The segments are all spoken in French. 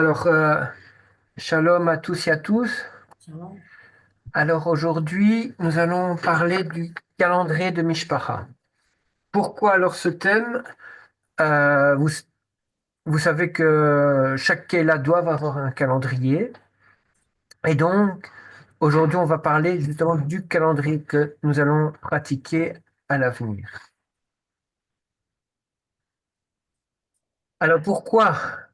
Alors, shalom à tous et à tous. Alors aujourd'hui, nous allons parler du calendrier de Mishpacha. Pourquoi alors ce thème? Vous savez que chaque Kéla doit avoir un calendrier. Et donc, aujourd'hui, on va parler justement du calendrier que nous allons pratiquer à l'avenir. Alors pourquoi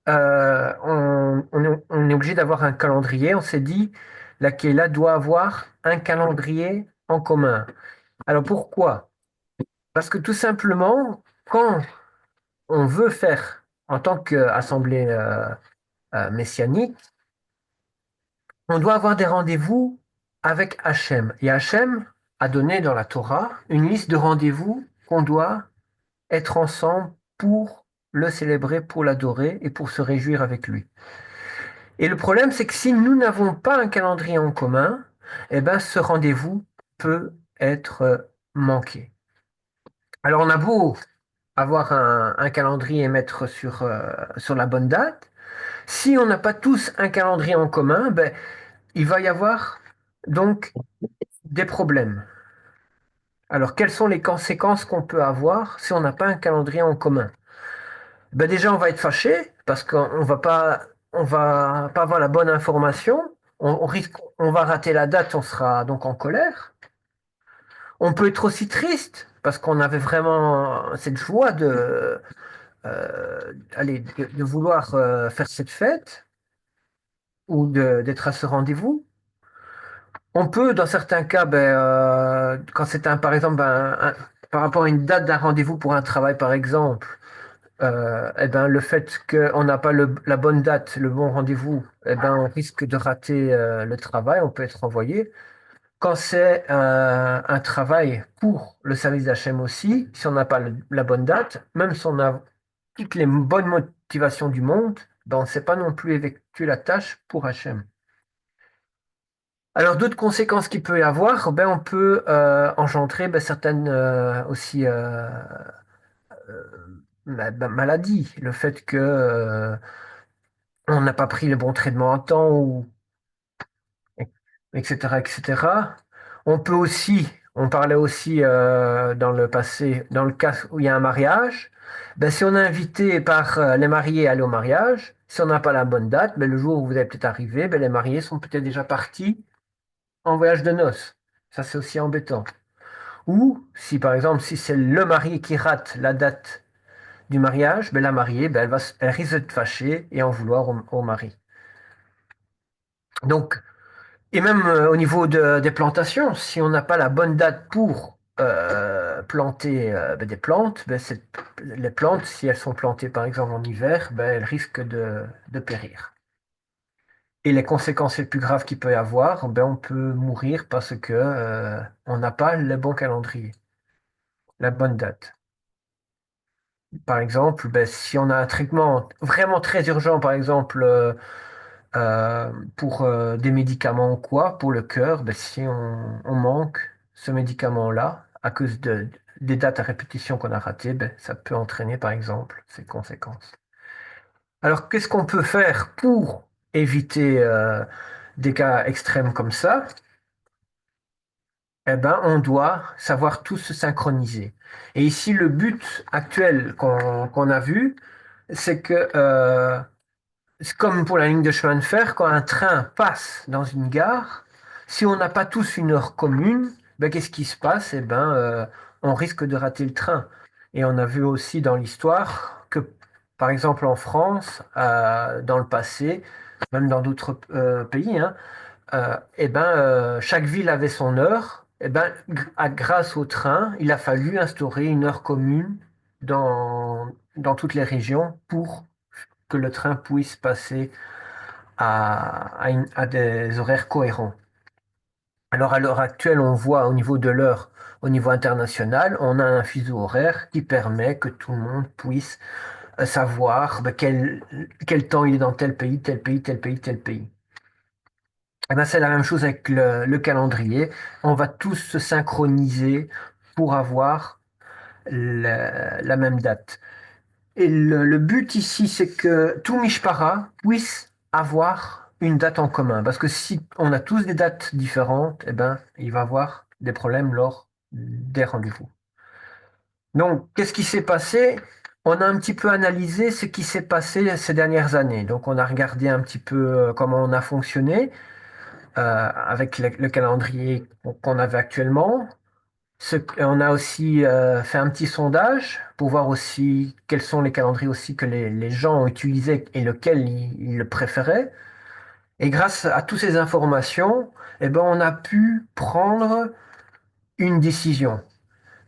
on est obligé d'avoir un calendrier? On s'est dit, la Kéla doit avoir un calendrier en commun. Alors pourquoi? Parce que tout simplement, quand on veut faire, en tant qu'assemblée messianique, on doit avoir des rendez-vous avec Hachem. Et Hachem a donné dans la Torah une liste de rendez-vous qu'on doit être ensemble pour le célébrer, pour l'adorer et pour se réjouir avec lui. Et le problème, c'est que si nous n'avons pas un calendrier en commun, eh ben, ce rendez-vous peut être manqué. Alors on a beau avoir un calendrier et mettre sur la bonne date. Si on n'a pas tous un calendrier en commun, ben, il va y avoir donc des problèmes. Alors, quelles sont les conséquences qu'on peut avoir si on n'a pas un calendrier en commun? Ben, déjà, on va être fâché parce on va pas avoir la bonne information. On risque, on va rater la date, on sera donc en colère. On peut être aussi triste parce qu'on avait vraiment cette joie de vouloir faire cette fête ou d'être à ce rendez-vous. On peut, dans certains cas, quand c'est par exemple, par rapport à une date d'un rendez-vous pour un travail, par exemple, eh ben, le fait qu'on n'a pas la bonne date, le bon rendez-vous, eh ben, on risque de rater le travail, on peut être envoyé. Quand c'est un travail pour le service d'H&M aussi, si on n'a pas la bonne date, même si on a toutes les bonnes motivations du monde, ben, on ne sait pas non plus effectuer la tâche pour H&M. Alors, d'autres conséquences qu'il peut y avoir, ben, on peut engendrer certaines aussi maladies. Le fait que on n'a pas pris le bon traitement à temps, ou, etc., etc. On peut aussi, on parlait aussi dans le passé, dans le cas où il y a un mariage, ben, si on est invité par les mariés à aller au mariage, si on n'a pas la bonne date, ben, le jour où vous allez peut-être arriver, ben, les mariés sont peut-être déjà partis en voyage de noces. Ça, c'est aussi embêtant. Ou si par exemple, si c'est le marié qui rate la date du mariage, ben, la mariée, ben, elle risque de être fâchée et en vouloir au mari. Donc, et même au niveau des plantations, si on n'a pas la bonne date pour planter des plantes, les plantes, si elles sont plantées par exemple en hiver, ben, elles risquent de périr. Et les conséquences les plus graves qu'il peut y avoir, ben, on peut mourir parce que on n'a pas le bon calendrier, la bonne date. Par exemple, ben, si on a un traitement vraiment très urgent, par exemple pour des médicaments ou quoi, pour le cœur, ben, si on manque ce médicament-là à cause des dates à répétition qu'on a ratées, ben, ça peut entraîner par exemple ces conséquences. Alors, qu'est-ce qu'on peut faire pour éviter des cas extrêmes comme ça? Eh ben, on doit savoir tous se synchroniser. Et ici, le but actuel qu'on a vu, c'est que, c'est comme pour la ligne de chemin de fer, quand un train passe dans une gare, si on n'a pas tous une heure commune, ben, qu'est-ce qui se passe? Eh ben, on risque de rater le train. Et on a vu aussi dans l'histoire que, par exemple en France, dans le passé, même dans d'autres pays, hein, chaque ville avait son heure. Grâce au train, il a fallu instaurer une heure commune dans toutes les régions pour que le train puisse passer à des horaires cohérents. Alors à l'heure actuelle, on voit au niveau de l'heure, au niveau international, on a un fuseau horaire qui permet que tout le monde puisse savoir quel temps il est dans tel pays, tel pays, tel pays, tel pays. Eh ben, c'est la même chose avec le calendrier. On va tous se synchroniser pour avoir la même date. Et le but ici, c'est que tout Mishpara puisse avoir une date en commun. Parce que si on a tous des dates différentes, eh ben, il va y avoir des problèmes lors des rendez-vous. Donc, qu'est-ce qui s'est passé? On a un petit peu analysé ce qui s'est passé ces dernières années. Donc, on a regardé un petit peu comment on a fonctionné avec le calendrier qu'on avait actuellement. On a aussi fait un petit sondage pour voir aussi quels sont les calendriers aussi que les gens ont utilisés et lequel ils le préféraient. Et grâce à toutes ces informations, eh ben, on a pu prendre une décision.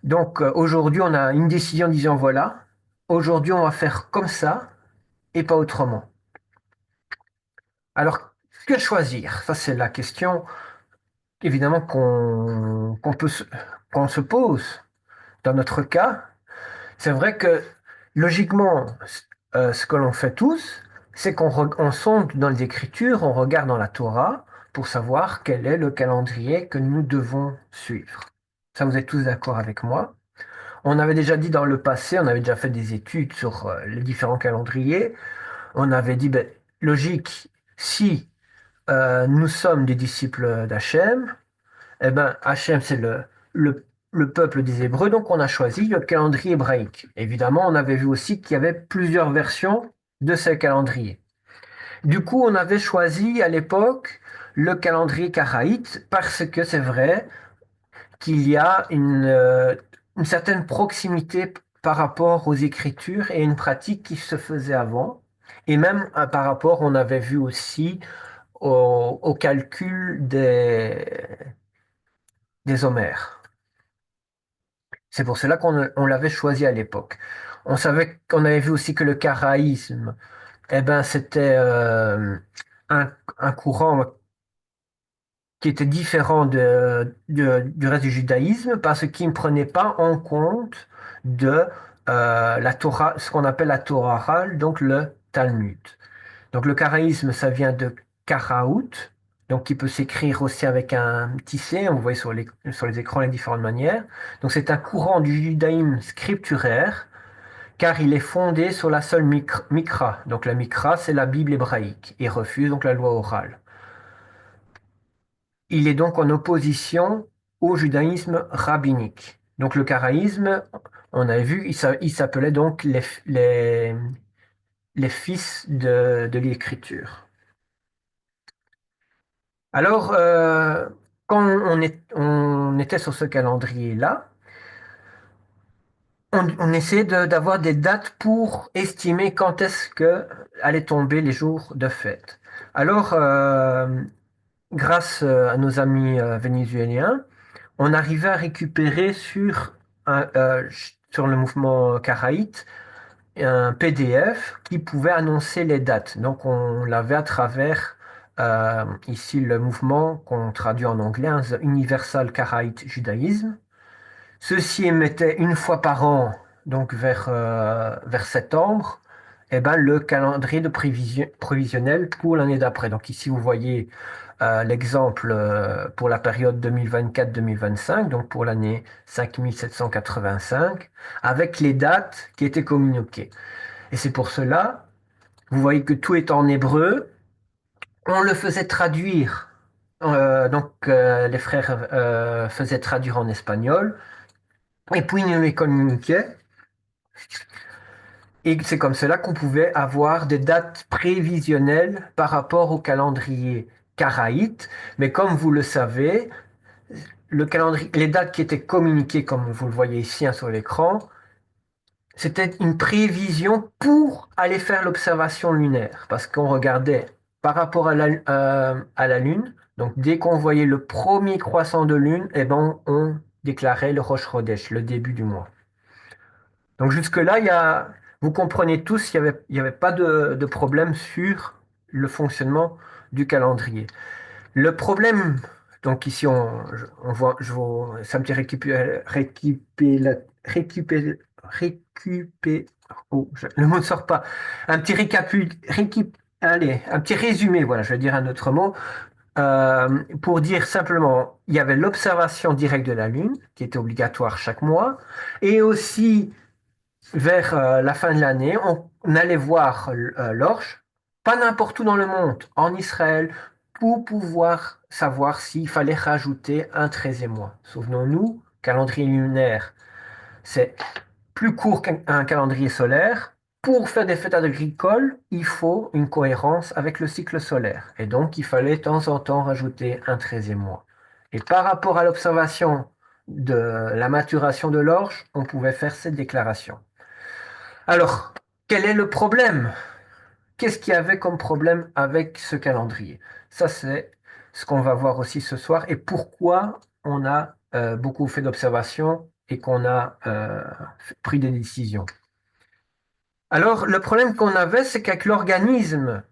Donc aujourd'hui, on a une décision disant voilà, aujourd'hui on va faire comme ça et pas autrement. Alors, que choisir? Ça, c'est la question évidemment qu'on se pose. Dans notre cas, c'est vrai que logiquement, ce que l'on fait tous, c'est on sonde dans les Écritures, on regarde dans la Torah pour savoir quel est le calendrier que nous devons suivre. Ça, vous êtes tous d'accord avec moi? On avait déjà dit dans le passé, on avait déjà fait des études sur les différents calendriers. On avait dit, ben, logique, si nous sommes des disciples d'Hachem, eh ben, Hachem, c'est le peuple des Hébreux, donc on a choisi le calendrier hébraïque. Évidemment, on avait vu aussi qu'il y avait plusieurs versions de ce calendrier. Du coup, on avait choisi à l'époque le calendrier karaïte parce que c'est vrai qu'il y a une certaine proximité par rapport aux Écritures et une pratique qui se faisait avant. Et même par rapport, on avait vu aussi au calcul des homères. C'est pour cela on l'avait choisi à l'époque. On savait qu'on avait vu aussi que le karaïsme, eh ben, c'était un courant qui était différent du reste du judaïsme parce qu'il ne prenait pas en compte de la Torah, ce qu'on appelle la Torah orale, donc le Talmud. Donc le karaïsme, ça vient de karaout, donc qui peut s'écrire aussi avec un petit c, on voit sur les écrans les différentes manières. Donc c'est un courant du judaïsme scripturaire, car il est fondé sur la seule mikra. Donc la mikra, c'est la Bible hébraïque, et refuse donc la loi orale. Il est donc en opposition au judaïsme rabbinique. Donc le karaïsme, on a vu, il s'appelait donc les fils de l'écriture. Alors, quand on était sur ce calendrier-là, on essayait d'avoir des dates pour estimer quand est-ce que allaient tomber les jours de fête. Alors, grâce à nos amis vénézuéliens, on arrivait à récupérer sur le mouvement karaïte un PDF qui pouvait annoncer les dates. Donc on l'avait à travers ici le mouvement qu'on traduit en anglais, hein, The Universal Karaite Judaism. Ceci émettait une fois par an, donc vers septembre, ben, le calendrier de prévisionnel pour l'année d'après. Donc ici vous voyez l'exemple pour la période 2024-2025, donc pour l'année 5785, avec les dates qui étaient communiquées. Et c'est pour cela, vous voyez que tout est en hébreu. On le faisait traduire. Les frères faisaient traduire en espagnol. Et puis ils nous les communiquaient. Et c'est comme cela qu'on pouvait avoir des dates prévisionnelles par rapport au calendrier karaïte. Mais comme vous le savez, le calendrier, les dates qui étaient communiquées, comme vous le voyez ici hein, sur l'écran, c'était une prévision pour aller faire l'observation lunaire, parce qu'on regardait par rapport à la Lune. Donc, dès qu'on voyait le premier croissant de Lune, eh ben, on déclarait le Rosh Chodesh, le début du mois. Donc, jusque-là, vous comprenez tous, il y avait pas de problème sur le fonctionnement du calendrier. Le problème, donc ici, on voit, c'est un petit le mot ne sort pas. Un petit allez, un petit résumé, voilà, je vais dire un autre mot, pour dire simplement, il y avait l'observation directe de la Lune, qui était obligatoire chaque mois, et aussi, vers la fin de l'année, on allait voir l'orge pas n'importe où dans le monde, en Israël, pour pouvoir savoir s'il fallait rajouter un 13e mois. Souvenons-nous, calendrier lunaire, c'est plus court qu'un calendrier solaire. Pour faire des fêtes agricoles, il faut une cohérence avec le cycle solaire. Et donc, il fallait de temps en temps rajouter un 13e mois. Et par rapport à l'observation de la maturation de l'orge, on pouvait faire cette déclaration. Alors, quel est le problème? Qu'est-ce qu'il y avait comme problème avec ce calendrier? Ça, c'est ce qu'on va voir aussi ce soir et pourquoi on a beaucoup fait d'observations et qu'on a pris des décisions. Alors, le problème qu'on avait, c'est qu'avec l'organisme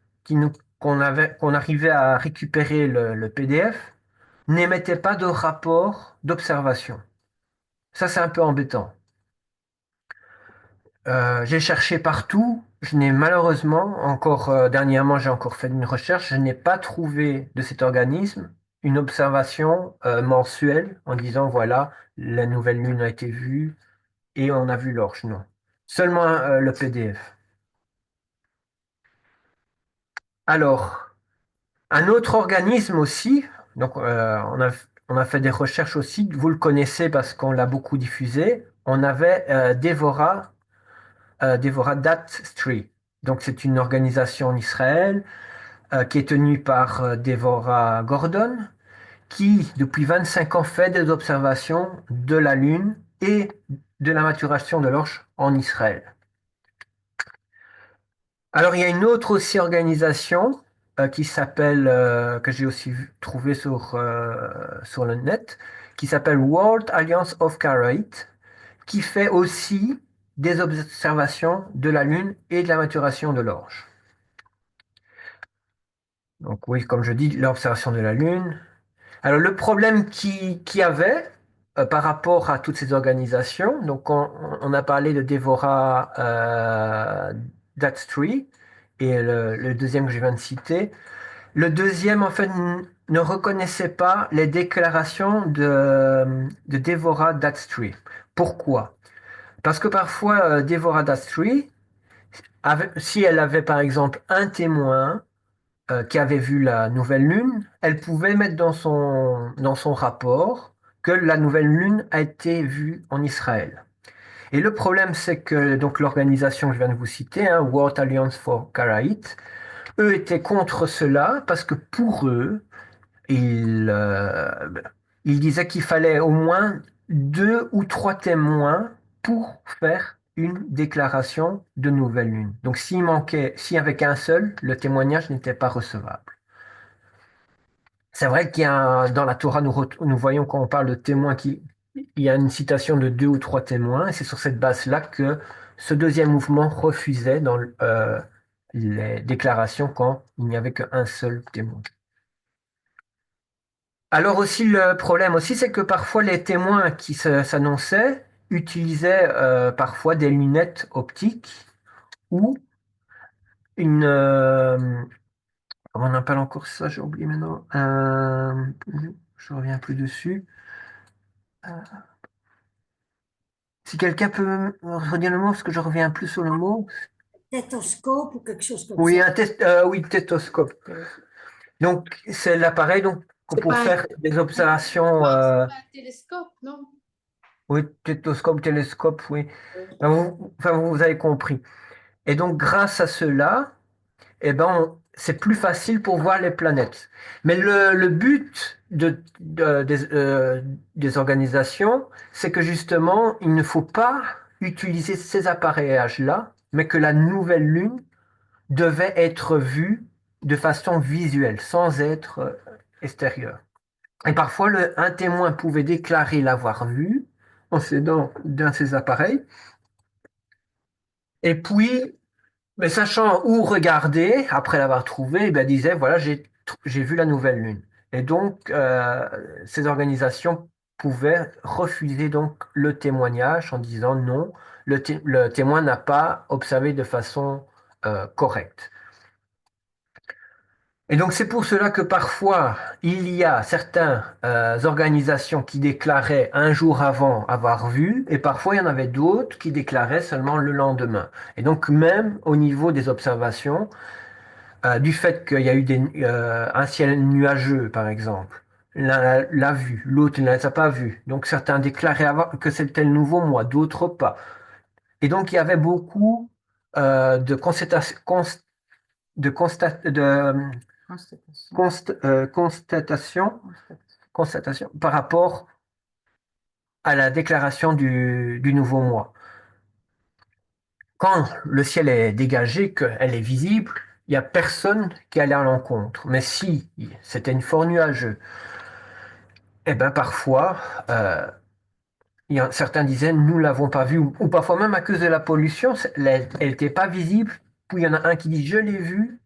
qu'on arrivait à récupérer le PDF, n'émettait pas de rapport d'observation. Ça, c'est un peu embêtant. J'ai cherché partout. Je n'ai malheureusement, encore dernièrement, j'ai encore fait une recherche. Je n'ai pas trouvé de cet organisme une observation mensuelle en disant, voilà, la nouvelle lune a été vue et on a vu l'orge. Non. Seulement le PDF. Alors, un autre organisme aussi, donc on a fait des recherches aussi, vous le connaissez parce qu'on l'a beaucoup diffusé, on avait Devorah Dat3. Donc c'est une organisation en Israël qui est tenue par Devorah Gordon, qui depuis 25 ans fait des observations de la Lune et de la maturation de l'orge en Israël. Alors, il y a une autre aussi organisation qui s'appelle, que j'ai aussi trouvé sur le net, qui s'appelle World Alliance of Karaite, qui fait aussi des observations de la Lune et de la maturation de l'orge. Donc oui, comme je dis, l'observation de la Lune. Alors le problème qu'il y avait par rapport à toutes ces organisations, donc on a parlé de Devorah Datstree et le deuxième que je viens de citer. Le deuxième, en fait, ne reconnaissait pas les déclarations de Devorah Datstree. Pourquoi? Parce que parfois, Devorah Datstree, si elle avait par exemple un témoin qui avait vu la nouvelle lune, elle pouvait mettre dans son rapport que la nouvelle lune a été vue en Israël. Et le problème, c'est que donc l'organisation que je viens de vous citer, hein, World Alliance for Karaite, eux étaient contre cela parce que pour eux, ils, euh, ils disaient qu'il fallait au moins 2 ou 3 témoins pour faire une déclaration de nouvelle lune. Donc s'il y avait qu'un seul, le témoignage n'était pas recevable. C'est vrai qu'il y a dans la Torah, nous voyons quand on parle de témoins il y a une citation de 2 ou 3 témoins, et c'est sur cette base-là que ce deuxième mouvement refusait dans les déclarations quand il n'y avait qu'un seul témoin. Alors aussi le problème aussi, c'est que parfois les témoins qui s'annonçaient utilisaient parfois des lunettes optiques ou une comment on appelle encore ça, j'ai oublié maintenant. Je reviens plus dessus. Si quelqu'un peut me redire le mot, parce que je reviens plus sur le mot. Stéthoscope ou quelque chose comme Oui, ça. oui, stéthoscope. Donc, c'est l'appareil donc, C'est pour pas un, faire des observations. c'est pas un télescope, non? Oui, stéthoscope, télescope, oui. Enfin, vous avez compris. Et donc, grâce à cela, eh ben, c'est plus facile pour voir les planètes. Mais le but des organisations, c'est que justement, il ne faut pas utiliser ces appareillages-là, mais que la nouvelle Lune devait être vue de façon visuelle, sans être extérieure. Et parfois, un témoin pouvait déclarer l'avoir vue en s'aidant d'un de ces appareils, et puis mais sachant où regarder, après l'avoir trouvé, eh ben, disait, voilà, j'ai vu la nouvelle lune. Et donc, ces organisations pouvaient refuser donc le témoignage en disant non, le témoin n'a pas observé de façon correcte. Et donc, c'est pour cela que parfois, il y a certaines organisations qui déclaraient un jour avant avoir vu, et parfois, il y en avait d'autres qui déclaraient seulement le lendemain. Et donc, même au niveau des observations, du fait qu'il y a eu un ciel nuageux, par exemple. L'un l'a vu, l'autre ne l'a pas vu. Donc certains déclaraient que c'était le nouveau mois, d'autres pas. Et donc il y avait beaucoup de Constatation. constatation par rapport à la déclaration du nouveau mois. Quand le ciel est dégagé, qu'elle est visible, il n'y a personne qui allait à l'encontre. Mais si c'était une fort nuageux, eh ben parfois, certains disaient nous l'avons pas vu, ou parfois même à cause de la pollution, elle n'était pas visible. Puis il y en a un qui dit je l'ai vu,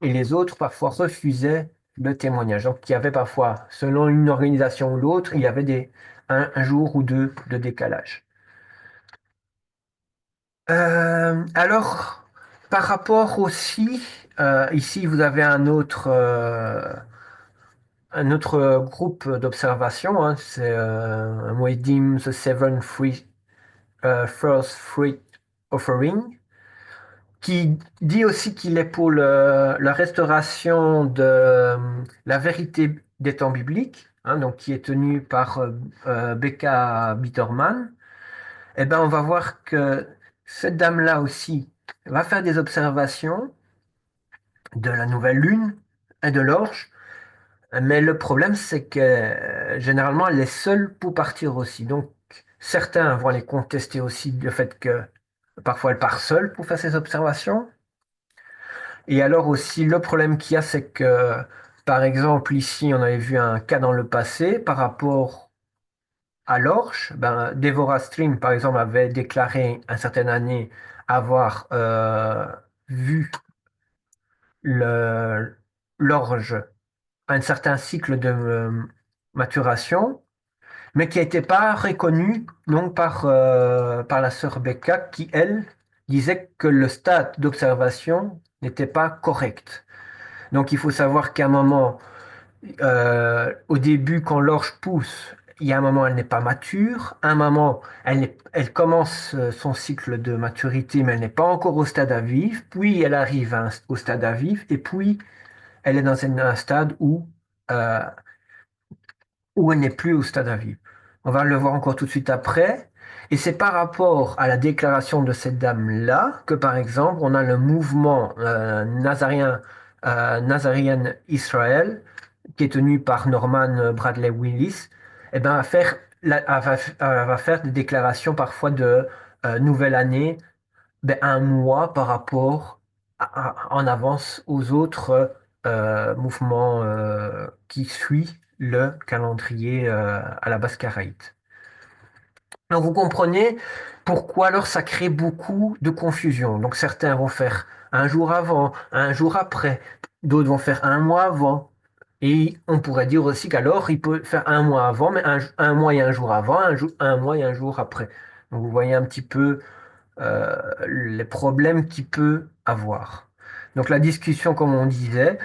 et les autres parfois refusaient le témoignage. Donc il y avait parfois, selon une organisation ou l'autre, il y avait un jour ou deux de décalage. Alors, par rapport aussi, ici vous avez un autre groupe d'observation, hein, c'est Moedim the Seven First Fruit Offering, qui dit aussi qu'il est pour la restauration de la vérité des temps bibliques, hein, donc qui est tenu par Becca Bitterman. Eh ben, on va voir que cette dame-là aussi va faire des observations de la nouvelle lune et de l'orge, mais le problème, c'est que généralement, elle est seule pour partir aussi. Donc, certains vont aller contester aussi le fait que parfois elle part seule pour faire ses observations. Et alors aussi, le problème qu'il y a, c'est que, par exemple, ici, on avait vu un cas dans le passé par rapport à l'orge. Ben, Devorah Stream, par exemple, avait déclaré une certaine année avoir vu le, l'orge à un certain cycle de maturation, mais qui n'était pas reconnu donc par la sœur Becca, qui, elle, disait que le stade d'observation n'était pas correct. Donc il faut savoir qu'à un moment, au début, quand l'orge pousse, il y a un moment, elle n'est pas mature. À un moment, elle commence son cycle de maturité, mais elle n'est pas encore au stade à vivre. Puis elle arrive au stade à vivre. Et puis, elle est dans un stade euh, où elle n'est plus au stade à vivre. On va le voir encore tout de suite après. Et c'est par rapport à la déclaration de cette dame-là que, par exemple, on a le mouvement nazarien Israël, qui est tenu par Norman Bradley Willis, eh ben, va faire des déclarations parfois de nouvelle année, ben, un mois par rapport en avance aux autres mouvements qui suivent le calendrier à la base karaïte. Donc vous comprenez pourquoi alors ça crée beaucoup de confusion. Donc certains vont faire un jour avant, un jour après, d'autres vont faire un mois avant. Et on pourrait dire aussi qu'alors il peut faire un mois avant, mais un mois et un jour avant, un mois et un jour après. Donc vous voyez un petit peu les problèmes qu'il peut avoir. Donc la discussion, comme on disait,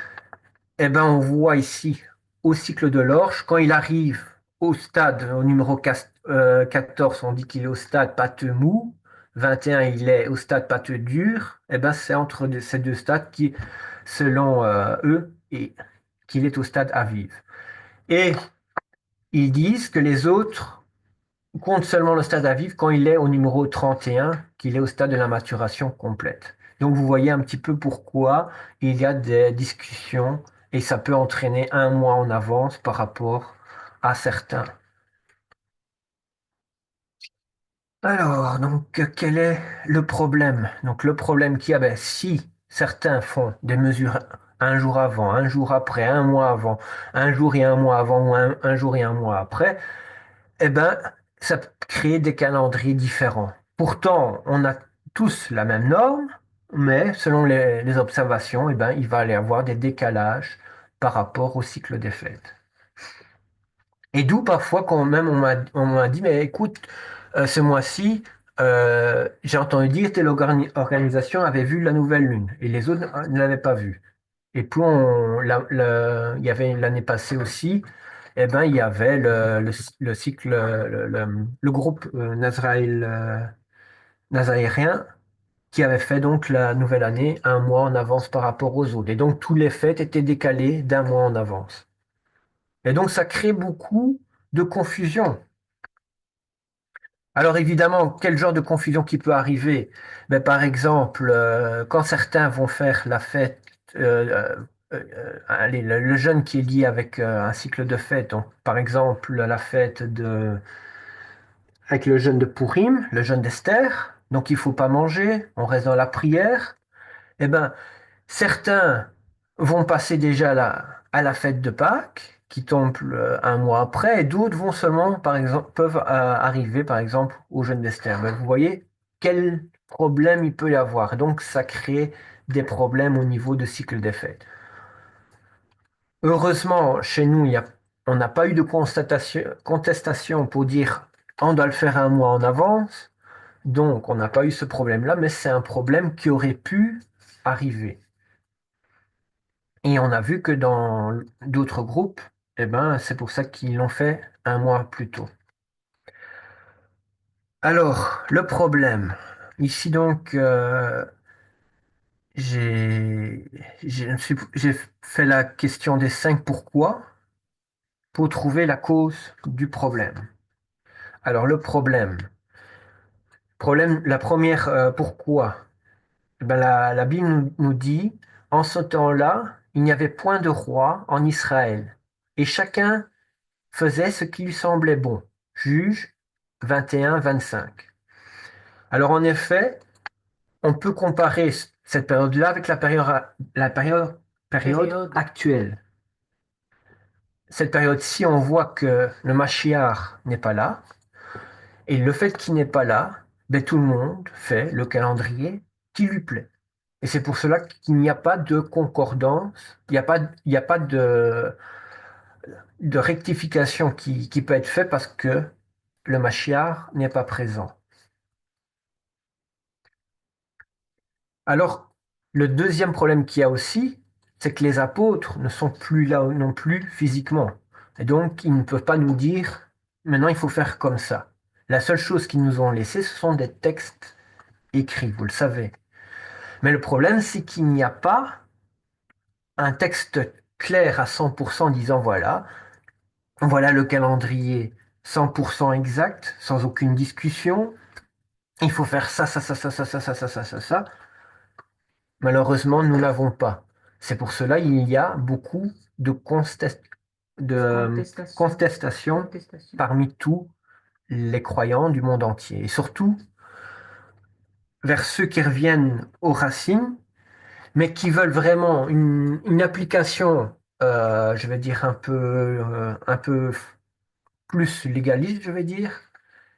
eh ben, on voit ici au cycle de l'orge, quand il arrive au stade, au numéro 14, on dit qu'il est au stade pâteux mou, 21, il est au stade pâteux dur, eh ben, c'est entre ces deux stades qui, selon eux, et qu'il est au stade à vivre. Et ils disent que les autres comptent seulement le stade à vivre quand il est au numéro 31, qu'il est au stade de la maturation complète. Donc vous voyez un petit peu pourquoi il y a des discussions et ça peut entraîner un mois en avance par rapport à certains. Alors, donc, quel est le problème? Donc, le problème qu'il y a, ben, si certains font des mesures un jour avant, un jour après, un mois avant, un jour et un mois avant ou un jour et un mois après, eh ben, ça crée des calendriers différents. Pourtant, on a tous la même norme, mais selon les observations, eh ben, il va y avoir des décalages par rapport au cycle des fêtes. Et d'où parfois, quand même, on m'a dit, mais écoute, ce mois-ci, j'ai entendu dire que telle organisation avait vu la nouvelle lune et les autres ne l'avaient pas vue. Et puis, il y avait l'année passée aussi, eh ben, il y avait le cycle, le groupe nazaréen qui avait fait donc la nouvelle année un mois en avance par rapport aux autres. Et donc tous les fêtes étaient décalées d'un mois en avance. Et donc ça crée beaucoup de confusion. Alors évidemment, quel genre de confusion qui peut arriver? Ben, par exemple, quand certains vont faire la fête, allez, le jeûne qui est lié avec un cycle de fête, donc par exemple la fête avec le jeûne de Pourim, le jeûne d'Esther, donc il faut pas manger, on reste dans la prière. Eh ben, certains vont passer déjà à la fête de Pâques, qui tombe un mois après, et d'autres vont seulement, par exemple, peuvent arriver, par exemple, au jeûne d'Esther. Mais vous voyez quel problème il peut y avoir. Donc, ça crée des problèmes au niveau de cycle des fêtes. Heureusement, chez nous, on n'a pas eu de contestation pour dire on doit le faire un mois en avance. Donc, on n'a pas eu ce problème-là, mais c'est un problème qui aurait pu arriver. Et on a vu que dans d'autres groupes, eh ben, c'est pour ça qu'ils l'ont fait un mois plus tôt. Alors, le problème, ici donc, j'ai j'ai fait la question des 5 pourquoi pour trouver la cause du problème. Alors, la première pourquoi, eh ben, la Bible nous dit, en ce temps-là, il n'y avait point de roi en Israël, et chacun faisait ce qui lui semblait bon. Juge 21-25. Alors en effet, on peut comparer cette période-là avec la période actuelle. Cette période-ci, on voit que le Mashiach n'est pas là, et le fait qu'il n'est pas là, ben, tout le monde fait le calendrier qui lui plaît. Et c'est pour cela qu'il n'y a pas de concordance, il n'y a pas de rectification qui peut être faite parce que le Mashiach n'est pas présent. Alors, le deuxième problème qu'il y a aussi, c'est que les apôtres ne sont plus là non plus physiquement. Et donc, ils ne peuvent pas nous dire, maintenant, il faut faire comme ça. La seule chose qu'ils nous ont laissé, ce sont des textes écrits, vous le savez. Mais le problème, c'est qu'il n'y a pas un texte clair à 100% disant, voilà le calendrier 100% exact, sans aucune discussion. Il faut faire ça, ça, ça, ça, ça, ça, ça, ça, ça, ça, ça. Malheureusement, nous n'avons pas. C'est pour cela qu'il y a beaucoup de contestations parmi tous les croyants du monde entier. Et surtout vers ceux qui reviennent aux racines, mais qui veulent vraiment une application, je vais dire, un peu plus légaliste, je vais dire,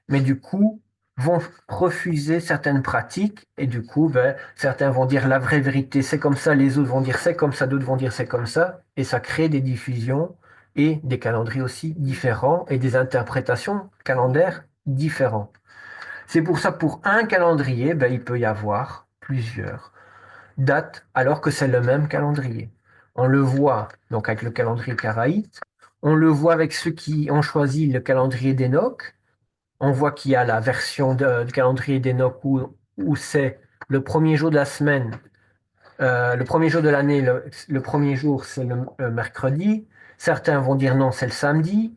mais du coup vont refuser certaines pratiques et du coup, ben, certains vont dire la vraie vérité, c'est comme ça, les autres vont dire c'est comme ça, d'autres vont dire c'est comme ça, et ça crée des diffusions et des calendriers aussi différents et des interprétations calendaires différents. C'est pour ça, pour un calendrier, ben, il peut y avoir plusieurs dates alors que c'est le même calendrier. On le voit donc avec le calendrier karaïte, on le voit avec ceux qui ont choisi le calendrier d'Enoch. On voit qu'il y a la version du calendrier d'Enoch où c'est le premier jour de la semaine, le premier jour de l'année, le premier jour c'est le mercredi. Certains vont dire non, c'est le samedi.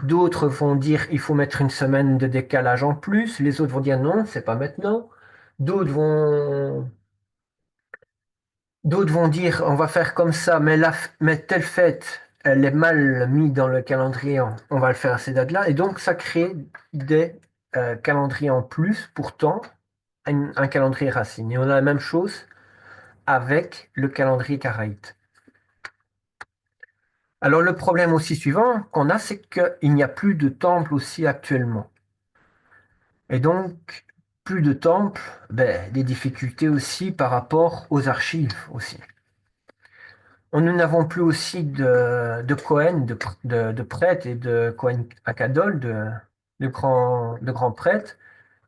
D'autres vont dire il faut mettre une semaine de décalage en plus. Les autres vont dire non, c'est pas maintenant. D'autres vont, d'autres vont dire on va faire comme ça, mais telle fête, elle est mal mise dans le calendrier, on va le faire à ces dates-là. Et donc ça crée des calendriers en plus, pourtant un calendrier racine. Et on a la même chose avec le calendrier karaïte. Alors le problème aussi suivant qu'on a, c'est qu'il n'y a plus de temple aussi actuellement. Et donc, plus de temple, ben, des difficultés aussi par rapport aux archives aussi. Nous n'avons plus aussi de Cohen, de prêtres et de Cohen Akadol, de grands prêtres,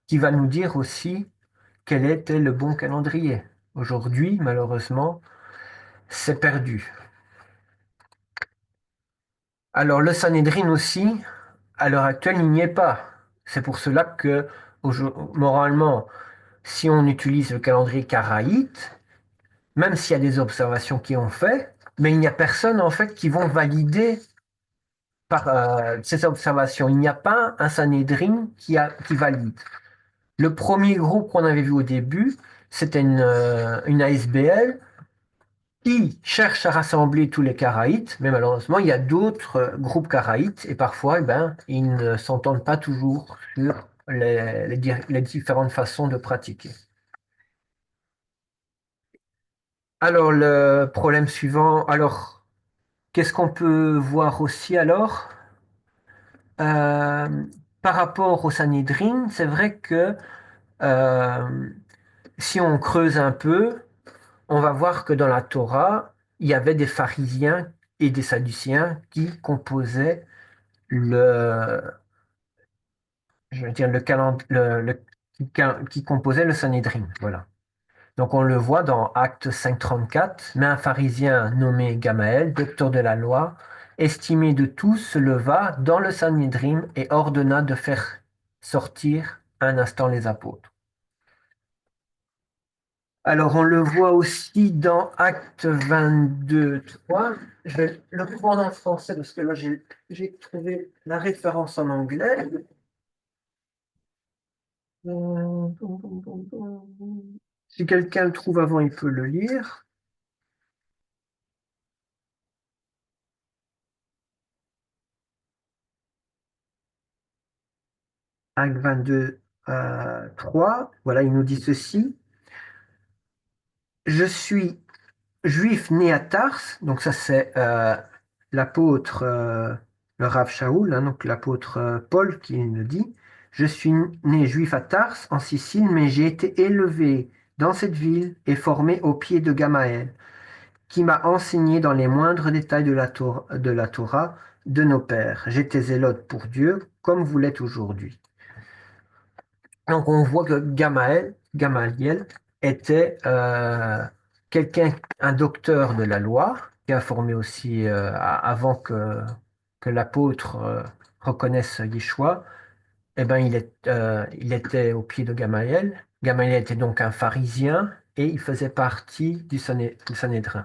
qui va nous dire aussi quel était le bon calendrier. Aujourd'hui, malheureusement, c'est perdu. Alors le Sanhédrin aussi, à l'heure actuelle, il n'y est pas. C'est pour cela que moralement, si on utilise le calendrier karaïte, même s'il y a des observations qui ont fait, mais il n'y a personne en fait qui vont valider par ces observations. Il n'y a pas un Sanhédrin qui valide. Le premier groupe qu'on avait vu au début, c'était une ASBL qui cherche à rassembler tous les Karaïtes, mais malheureusement, il y a d'autres groupes Karaïtes et parfois, eh ben, ils ne s'entendent pas toujours sur les différentes façons de pratiquer. Alors, le problème suivant, alors, qu'est-ce qu'on peut voir aussi alors? Euh, Par rapport au Sanhédrin, c'est vrai que euh, si on creuse un peu, on va voir que dans la Torah, il y avait des pharisiens et des sadducéens qui composaient le, je veux dire, qui composait le Sanhédrin. Voilà. Donc on le voit dans Acte 5.34, mais un pharisien nommé Gamaël, docteur de la loi, estimé de tous, se leva dans le Sanhédrin et ordonna de faire sortir un instant les apôtres. Alors on le voit aussi dans Acte 22.3. Je vais le prendre en français parce que là j'ai trouvé la référence en anglais. Si quelqu'un le trouve avant, il peut le lire. Acte 22, 3. Voilà, il nous dit ceci. Je suis juif né à Tars, donc ça c'est l'apôtre, le Rav Shaoul, hein, donc l'apôtre Paul qui nous dit, je suis né juif à Tars en Sicile, mais j'ai été élevé dans cette ville et formé au pied de Gamaël, qui m'a enseigné dans les moindres détails de la Torah de nos pères. J'étais zélote pour Dieu, comme vous l'êtes aujourd'hui. Donc on voit que Gamaliel était quelqu'un, un docteur de la loi, qui a formé aussi avant que l'apôtre reconnaisse Yeshua. Eh ben, il était au pied de Gamaliel. Gamaliel était donc un pharisien et il faisait partie du Sanhédrin.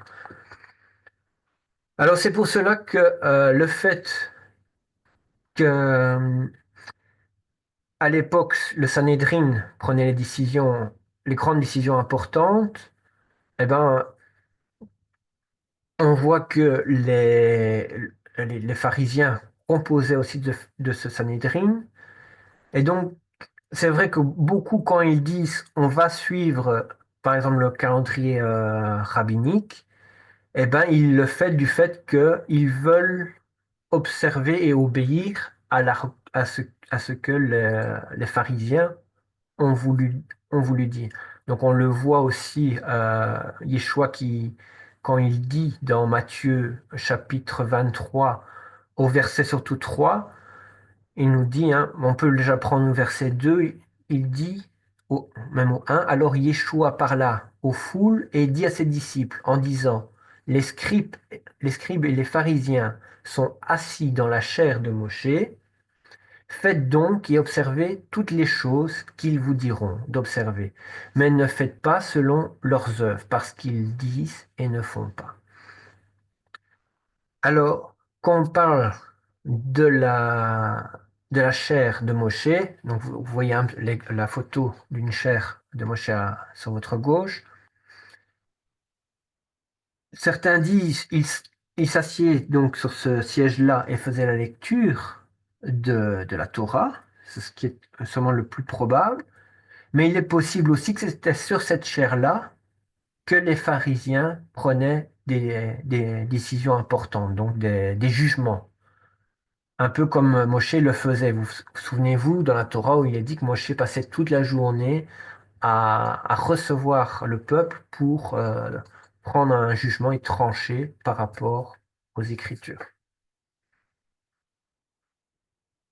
Alors c'est pour cela que le fait que à l'époque le Sanhédrin prenait les grandes décisions importantes, eh ben, on voit que les pharisiens composaient aussi de ce Sanhédrin. Et donc, c'est vrai que beaucoup, quand ils disent on va suivre, par exemple, le calendrier rabbinique, eh ben, ils le font du fait qu'ils veulent observer et obéir à ce que les pharisiens ont ont voulu dire. Donc on le voit aussi, Yeshua qui, quand il dit dans Matthieu chapitre 23 au verset surtout 3, il nous dit, hein, on peut déjà prendre au verset 2, il dit, même au 1, alors Yeshua parla aux foules et dit à ses disciples en disant, les scribes et les pharisiens sont assis dans la chair de Moshe. Faites donc et observez toutes les choses qu'ils vous diront d'observer, mais ne faites pas selon leurs œuvres, parce qu'ils disent et ne font pas. Alors, quand on parle de la chair de Moshe, donc vous voyez la photo d'une chair de Moshe sur votre gauche, certains disent il s'assied donc sur ce siège-là et faisait la lecture de la Torah, c'est ce qui est sûrement le plus probable. Mais il est possible aussi que c'était sur cette chair-là que les pharisiens prenaient des décisions importantes, donc des jugements. Un peu comme Moshe le faisait. Vous vous souvenez-vous dans la Torah où il est dit que Moshe passait toute la journée à recevoir le peuple pour prendre un jugement et trancher par rapport aux Écritures.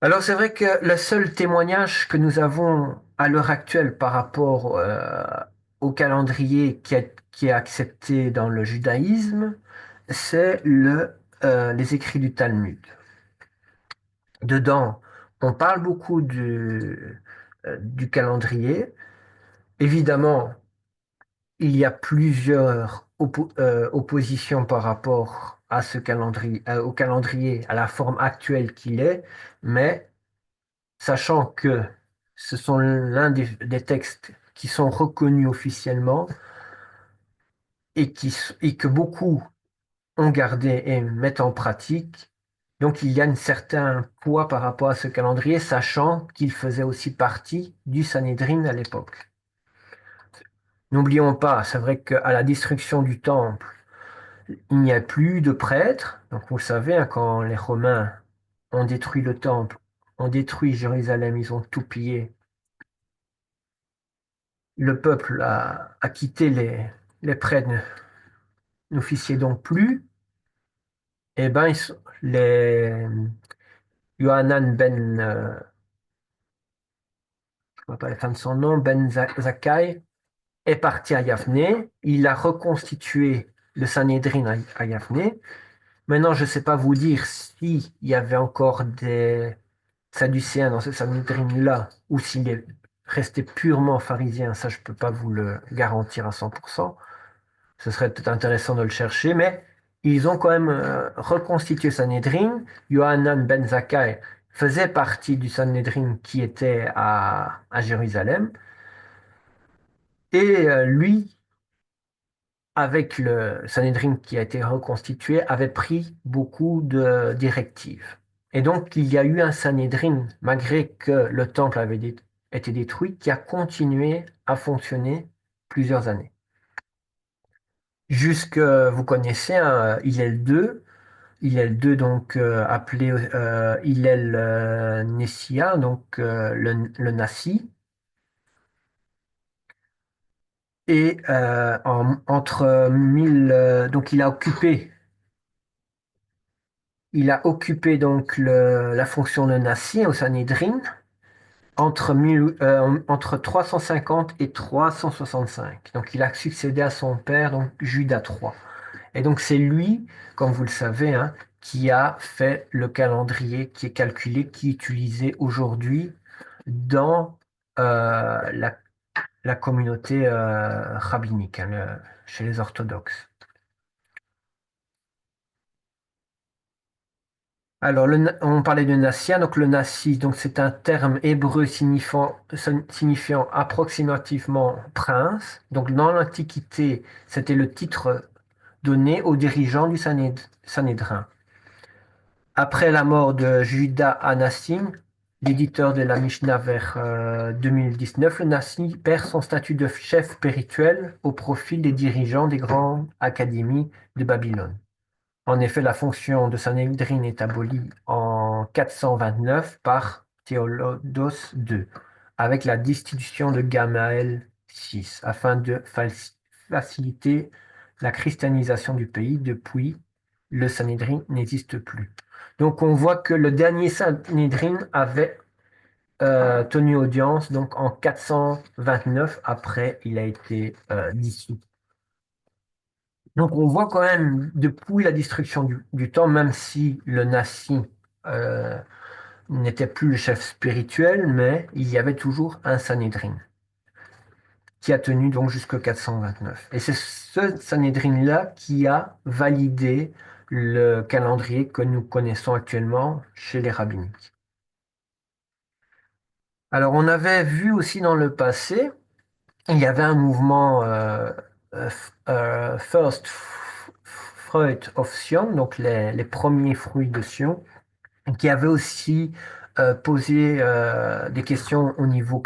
Alors c'est vrai que le seul témoignage que nous avons à l'heure actuelle par rapport au calendrier qui est accepté dans le judaïsme, c'est les écrits du Talmud. Dedans, on parle beaucoup du calendrier, évidemment, il y a plusieurs oppositions par rapport à ce calendrier, au calendrier, à la forme actuelle qu'il est, mais sachant que ce sont l'un des textes qui sont reconnus officiellement et que beaucoup ont gardé et mettent en pratique. Donc il y a un certain poids par rapport à ce calendrier, sachant qu'il faisait aussi partie du Sanhédrin à l'époque. N'oublions pas, c'est vrai qu'à la destruction du temple, il n'y a plus de prêtres. Donc vous le savez, hein, quand les Romains ont détruit le temple, ont détruit Jérusalem, ils ont tout pillé. Le peuple a quitté les prêtres, n'officiaient donc plus. Et ben, les Yohanan je ne vois pas la fin de son nom, Zakkai, est parti à Yavne. Il a reconstitué le Sanhédrin à Yavne. Maintenant, je ne sais pas vous dire s'il y avait encore des sadducéens dans ce Sanhédrin-là ou s'il est resté purement pharisien. Ça, je ne peux pas vous le garantir à 100%. Ce serait peut-être intéressant de le chercher, mais ils ont quand même reconstitué Sanhédrin. Yohanan ben Zakkai faisait partie du Sanhédrin qui était à Jérusalem. Et lui, avec le Sanhédrin qui a été reconstitué, avait pris beaucoup de directives. Et donc, il y a eu un Sanhédrin, malgré que le temple avait été détruit, qui a continué à fonctionner plusieurs années. Jusque, vous connaissez, hein, Hillel II, donc appelé Hillel Nessia, donc le Nassi. Et entre 1000, donc il a occupé donc la fonction de Nassi au Sanhédrin entre 350 et 365. Donc il a succédé à son père, donc Judas III. Et donc c'est lui, comme vous le savez, hein, qui a fait le calendrier qui est calculé, qui est utilisé aujourd'hui dans la communauté rabbinique, hein, chez les orthodoxes. Alors, on parlait de Nassia, donc le Nassi, donc c'est un terme hébreu signifiant approximativement prince. Donc dans l'Antiquité, c'était le titre donné aux dirigeants du Sanhédrin. Après la mort de Judas Anassim, l'éditeur de la Mishnah vers 2019, le Nassi perd son statut de chef spirituel au profit des dirigeants des grandes académies de Babylone. En effet, la fonction de Sanhédrin est abolie en 429 par Théodoos II, avec la destitution de Gamaël VI, afin de faciliter la christianisation du pays. Depuis, le Sanhédrin n'existe plus. Donc on voit que le dernier Sanhédrin avait tenu audience donc en 429, après il a été dissous. Donc on voit quand même depuis la destruction du temps, même si le Nassi euh, n'était plus le chef spirituel, mais il y avait toujours un Sanhédrin qui a tenu donc jusqu'en 429. Et c'est ce Sanhédrin-là qui a validé le calendrier que nous connaissons actuellement chez les rabbiniques. Alors on avait vu aussi dans le passé, il y avait un mouvement First Fruit of Sion, donc les premiers fruits de Sion, qui avait aussi posé des questions au niveau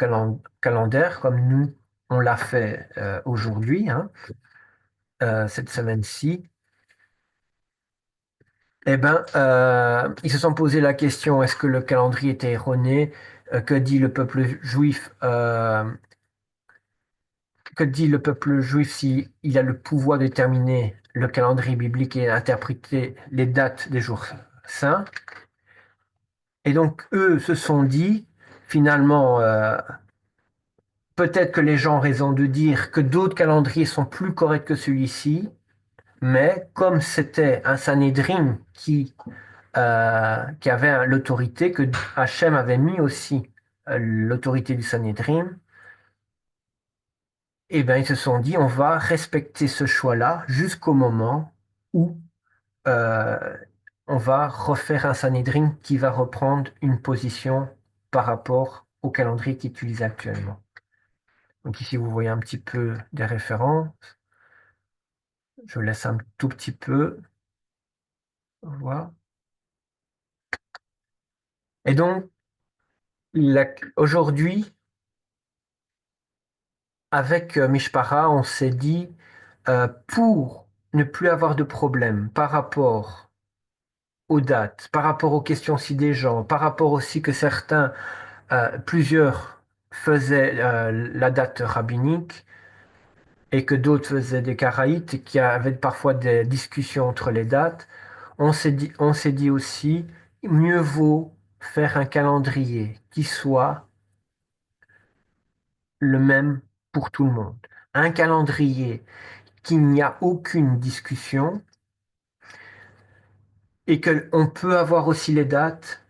calendaire, comme nous, on l'a fait aujourd'hui, hein, cette semaine-ci. Eh ben, ils se sont posé la question, est-ce que le calendrier était erroné? Que dit le peuple juif? Que dit le peuple juif si il a le pouvoir de déterminer le calendrier biblique et interpréter les dates des jours saints? Et donc, eux se sont dit, finalement, peut-être que les gens ont raison de dire que d'autres calendriers sont plus corrects que celui-ci, mais comme c'était un Sanhédrin qui avait l'autorité, que Hachem avait mis aussi l'autorité du Sanhédrin, eh ben, ils se sont dit, on va respecter ce choix-là jusqu'au moment où euh, on va refaire un Sanhedrin qui va reprendre une position par rapport au calendrier qui est utilisé actuellement. Donc ici, vous voyez un petit peu des références. Je laisse un tout petit peu. Voilà. Et donc, aujourd'hui, avec Mishpara, on s'est dit, pour ne plus avoir de problème par rapport aux dates, par rapport aux questions si des gens, par rapport aussi que plusieurs faisaient la date rabbinique et que d'autres faisaient des karaïtes et qu'il y avait parfois des discussions entre les dates, on s'est dit aussi, mieux vaut faire un calendrier qui soit le même pour tout le monde. Un calendrier qu'il n'y a aucune discussion et qu'on peut avoir aussi les dates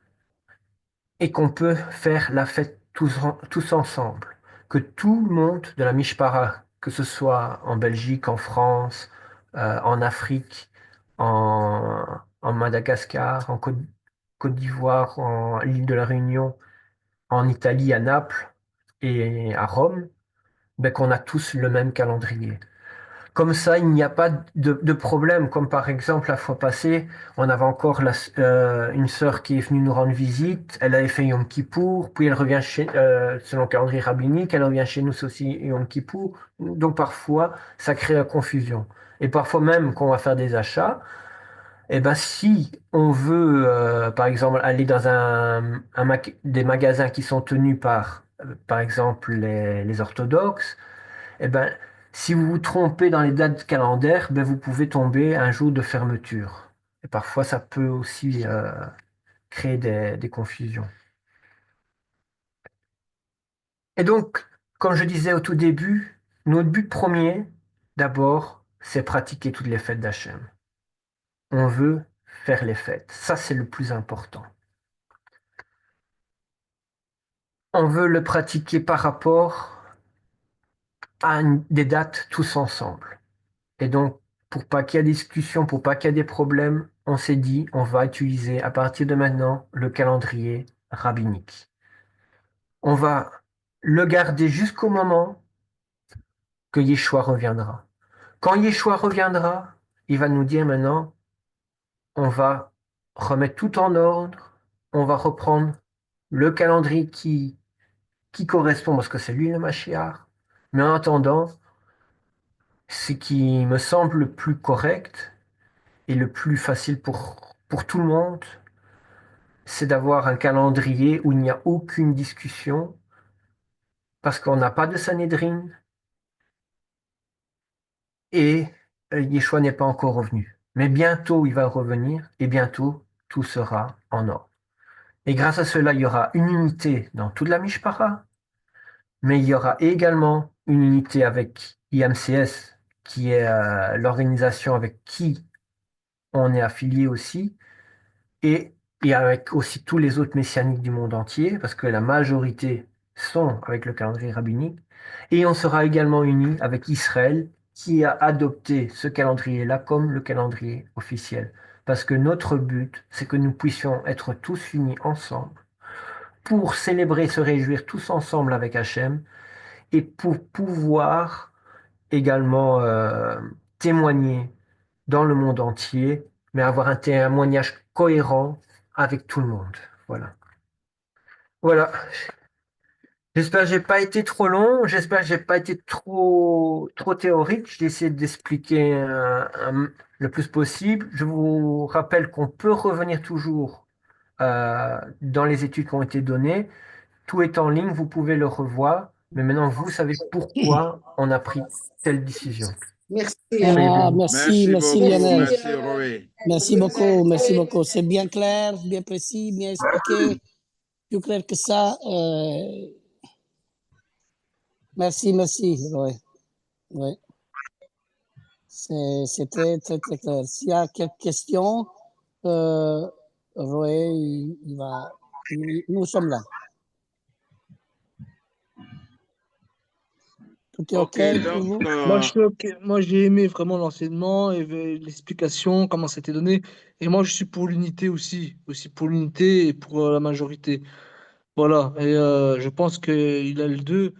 et qu'on peut faire la fête tous ensemble. Que tout le monde de la Mishpara, que ce soit en Belgique, en France, en Afrique, en, en Madagascar, en Côte d'Ivoire, en l'île de la Réunion, en Italie, à Naples et à Rome, ben, qu'on a tous le même calendrier. Comme ça, il n'y a pas de problème. Comme par exemple, la fois passée, on avait encore une sœur qui est venue nous rendre visite. Elle avait fait Yom Kippour, puis elle revient selon le calendrier rabbinique, elle revient chez nous aussi Yom Kippour. Donc parfois, ça crée la confusion. Et parfois même, quand on va faire des achats, eh ben, si on veut, par exemple, aller dans des magasins qui sont tenus par exemple, les orthodoxes, eh ben, si vous vous trompez dans les dates calendaires, ben, vous pouvez tomber un jour de fermeture. Et parfois, ça peut aussi créer des confusions. Et donc, comme je disais au tout début, notre but premier, d'abord, c'est pratiquer toutes les fêtes d'Hachem. On veut faire les fêtes. Ça, c'est le plus important. On veut le pratiquer par rapport à des dates tous ensemble. Et donc, pour pas qu'il y ait discussion, pour pas qu'il y ait des problèmes, on s'est dit, on va utiliser à partir de maintenant le calendrier rabbinique. On va le garder jusqu'au moment que Yeshua reviendra. Quand Yeshua reviendra, il va nous dire maintenant, on va remettre tout en ordre, on va reprendre le calendrier qui correspond, parce que c'est lui le Mashiach. Mais en attendant, ce qui me semble le plus correct et le plus facile pour tout le monde, c'est d'avoir un calendrier où il n'y a aucune discussion, parce qu'on n'a pas de Sanhédrin et Yeshua n'est pas encore revenu. Mais bientôt il va revenir et bientôt tout sera en ordre. Et grâce à cela, il y aura une unité dans toute la Mishpara, mais il y aura également une unité avec IMCS, qui est l'organisation avec qui on est affilié aussi, et, et avec aussi tous les autres messianiques du monde entier, parce que la majorité sont avec le calendrier rabbinique. Et on sera également unis avec Israël, qui a adopté ce calendrier-là comme le calendrier officiel. Parce que notre but, c'est que nous puissions être tous unis ensemble pour célébrer, se réjouir tous ensemble avec Hachem et pour pouvoir également témoigner dans le monde entier, mais avoir un témoignage cohérent avec tout le monde. Voilà. Voilà. J'espère que j'ai pas été trop long. J'espère que j'ai pas été trop théorique. J'ai essayé d'expliquer le plus possible. Je vous rappelle qu'on peut revenir toujours dans les études qui ont été données. Tout est en ligne, vous pouvez le revoir. Mais maintenant, vous savez pourquoi on a pris telle décision. Merci. Soyez Ah, bénis. merci, merci Lionel. Merci, Merci merci beaucoup, merci Lionel. beaucoup. C'est bien clair, bien précis, bien expliqué. Je crois que ça, merci, Roy. Ouais. C'est très clair. S'il y a quelques questions, euh, Roy, nous sommes là. Tout est Ok, OK pour donc, vous? Moi, je suis OK. Moi, j'ai aimé vraiment l'enseignement et l'explication, comment c'était donné. Et moi, je suis pour l'unité aussi pour l'unité et pour la majorité. Voilà. Et je pense qu'il a le deux.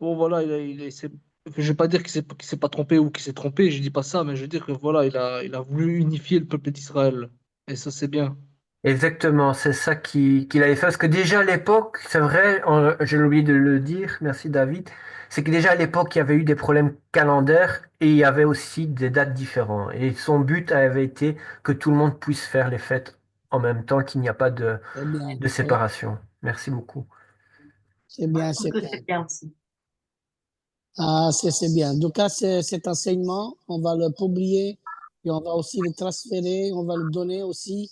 Bon, voilà, je vais pas dire qu'il s'est pas trompé ou qu'il s'est trompé, je dis pas ça, mais je veux dire que voilà, il a voulu unifier le peuple d'Israël. Et ça, c'est bien. Exactement, c'est ça qu'il avait fait. Parce que déjà à l'époque, c'est vrai, j'ai oublié de le dire, merci David, c'est que déjà à l'époque, il y avait eu des problèmes calendaires et il y avait aussi des dates différentes. Et son but avait été que tout le monde puisse faire les fêtes en même temps, qu'il n'y a pas C'est bien. de Oui, séparation. Merci beaucoup. c'est Moi, bien, je trouve c'est que bien. c'est bien aussi. Ah, c'est bien. En tout cas, cet enseignement, on va le publier et on va aussi le transférer, on va le donner aussi,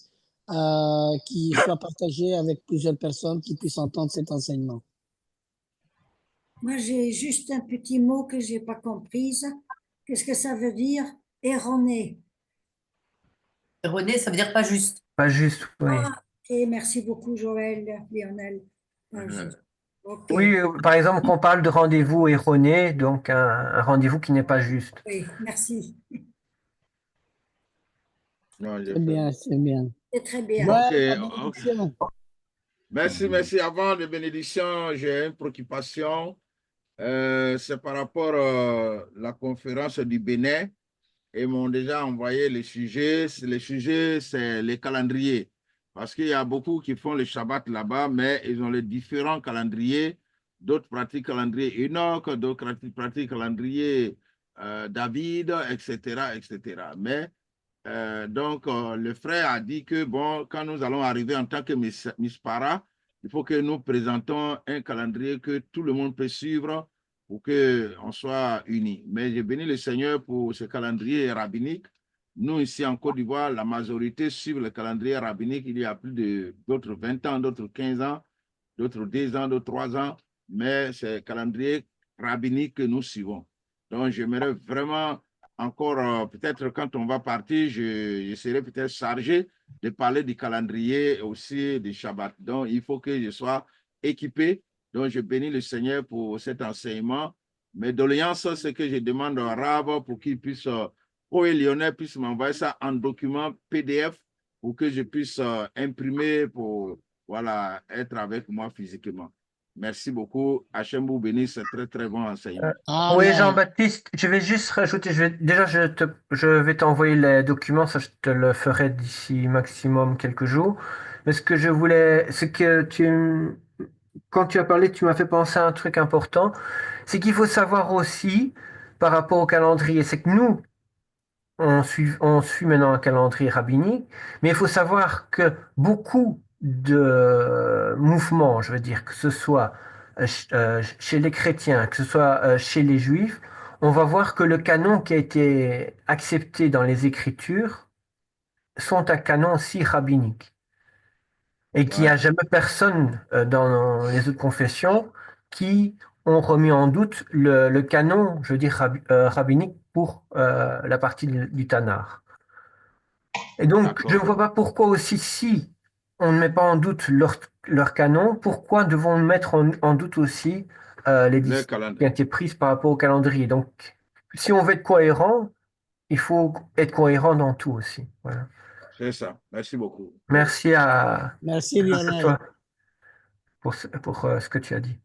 qui soit partagé avec plusieurs personnes qui puissent entendre cet enseignement. Moi, j'ai juste un petit mot que j'ai pas comprise. Qu'est-ce que ça veut dire erroné? René, ça veut dire pas juste. Pas juste, oui. Ah, et merci beaucoup, Joël, Lionel. Pas Mhm. juste. Ok. Oui, par exemple, qu'on parle de rendez-vous erroné, donc un rendez-vous qui n'est pas juste. Oui, merci. Non, j'ai C'est fait. bien, c'est bien. C'est très bien. Ok, Ouais, la ok. bénédiction. Merci, merci. Avant les bénédictions, j'ai une préoccupation. C'est par rapport à la conférence du Bénin. Ils m'ont déjà envoyé les sujets. Les sujets, c'est les calendriers. Parce qu'il y a beaucoup qui font le Shabbat là-bas, mais ils ont les différents calendriers. D'autres pratiquent calendrier Enoch, d'autres pratiquent calendrier David, etc., etc. Mais donc, le frère a dit que, bon, quand nous allons arriver en tant que Mispara, il faut que nous présentons un calendrier que tout le monde peut suivre pour qu'on soit unis. Mais j'ai béni le Seigneur pour ce calendrier rabbinique. Nous, ici en Côte d'Ivoire, la majorité suivent le calendrier rabbinique. Il y a plus d'autres 20 ans, d'autres 15 ans, d'autres 2 ans, d'autres 3 ans. Mais c'est le calendrier rabbinique que nous suivons. Donc, j'aimerais vraiment encore, peut-être quand on va partir, je serai peut-être chargé de parler du calendrier et aussi du Shabbat. Donc, il faut que je sois équipé. Donc, je bénis le Seigneur pour cet enseignement. Mes doléances, c'est que je demande au Rab pour qu'il puisse, et Lionel puisse m'envoyer ça en document PDF pour que je puisse imprimer pour, voilà, être avec moi physiquement. Merci beaucoup. Hachem vous bénisse, c'est très, très bon Euh, enseignement. oui, Amen. Jean-Baptiste, je vais juste rajouter, déjà je vais t'envoyer les documents, ça je te le ferai d'ici maximum quelques jours. Mais ce que je voulais, c'est que quand tu as parlé, tu m'as fait penser à un truc important, c'est qu'il faut savoir aussi par rapport au calendrier, c'est que nous, on suit maintenant un calendrier rabbinique, mais il faut savoir que beaucoup de mouvements, je veux dire, que ce soit chez les chrétiens, que ce soit chez les juifs, on va voir que le canon qui a été accepté dans les Écritures sont un canon aussi rabbinique. Et qu'il n'y a Ouais, jamais personne dans les autres confessions qui ont remis en doute le canon, je veux dire, rabbinique pour la partie du Tanakh. Et donc, je ne d'accord. vois pas pourquoi aussi, si on ne met pas en doute leur canon, pourquoi devons-nous mettre en doute aussi les Le décisions qui ont calendrier. été prises par rapport au calendrier. Donc, si on veut être cohérent, il faut être cohérent dans tout aussi. Voilà. C'est ça. Merci beaucoup. Merci Merci, à Lionel. toi pour ce que tu as dit.